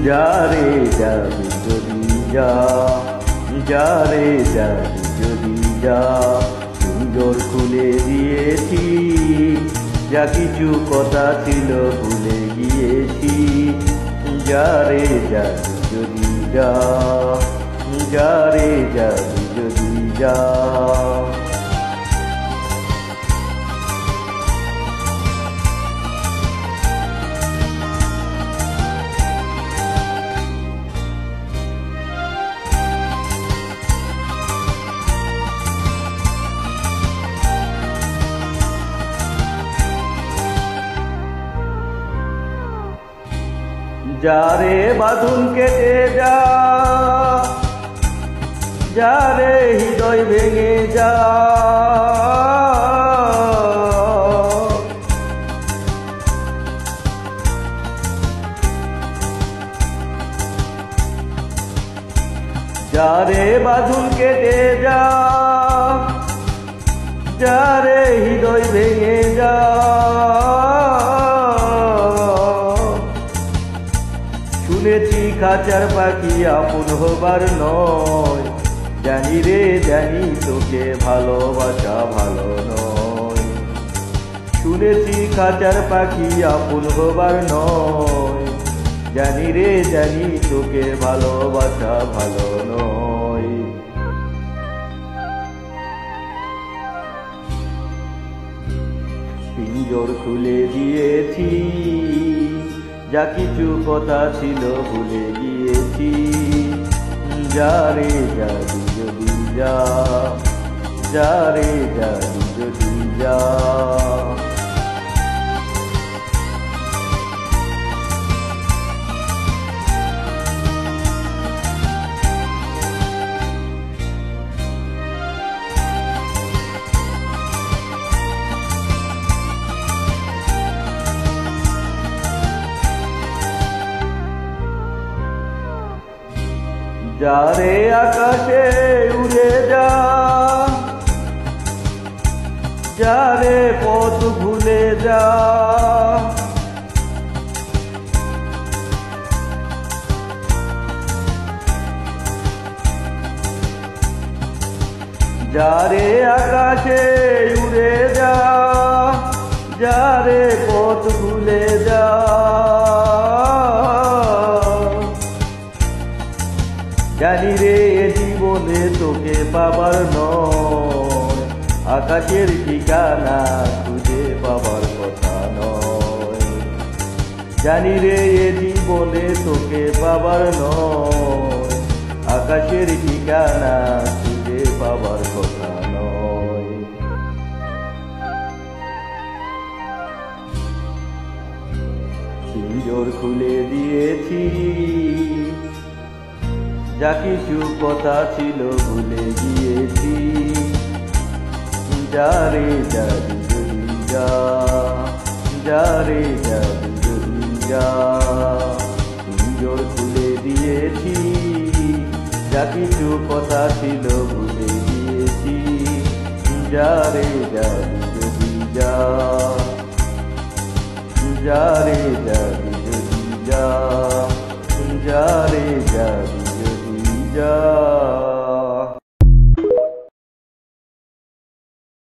যারে যাবি যদি যা, যারে যাবি যদি যা, সুন্দর খুলে দিয়েছি, যা কিছু কথা ছিল ভুলে গিয়েছি। যারে যাবি যদি যা, যারে যাবি যদি যা। যারে বাঁধন কেটে যা, যারে হৃদয় ভেঙে যা, যারে বাঁধন কেটে যা, যারে হৃদয় ভেঙে যা। শুনেছি খাঁচার পাখি আপন হবার নয়, জানি রে জানি তোকে ভালোবাসা ভালো নয়। শুনেছি খাঁচার পাখি আপন হবার নয়, জানি রে জানি তোকে ভালোবাসা ভালো নয়। পিঞ্জর খুলে দিয়েছি, যা কিছু কথা ছিল ভুলে গিয়েছি। যারে যাবি যদি যা, যারে যাবি যদি যা। যারে আকাশে উড়ে যা, যারে পথ ভুলে যা। যারে আকাশে উড়ে যা, যারে পথ ভুলে যা। জানি রে জীবনে তোকে পাবার নয়, আকাশের ঠিকানা খুঁজে পাবার কথা নয়। জানি রে জীবনে তোকে পাবার নয়, আকাশের ঠিকানা খুঁজে পাবার কথা নয়। পিঞ্জর খুলে দিয়েছি, যা কিছু কথা ছিল ভুলে গিয়েছি। যারে যাবি যদি যা, যারে যাবি যদি যা। পিঞ্জর খুলে দিয়েছি, যা কিছু কথা ছিল ভুলে গিয়েছি। যারে যাবি যদি যা, যারে যাবি যদি যা, যারে যাবি যদি যা।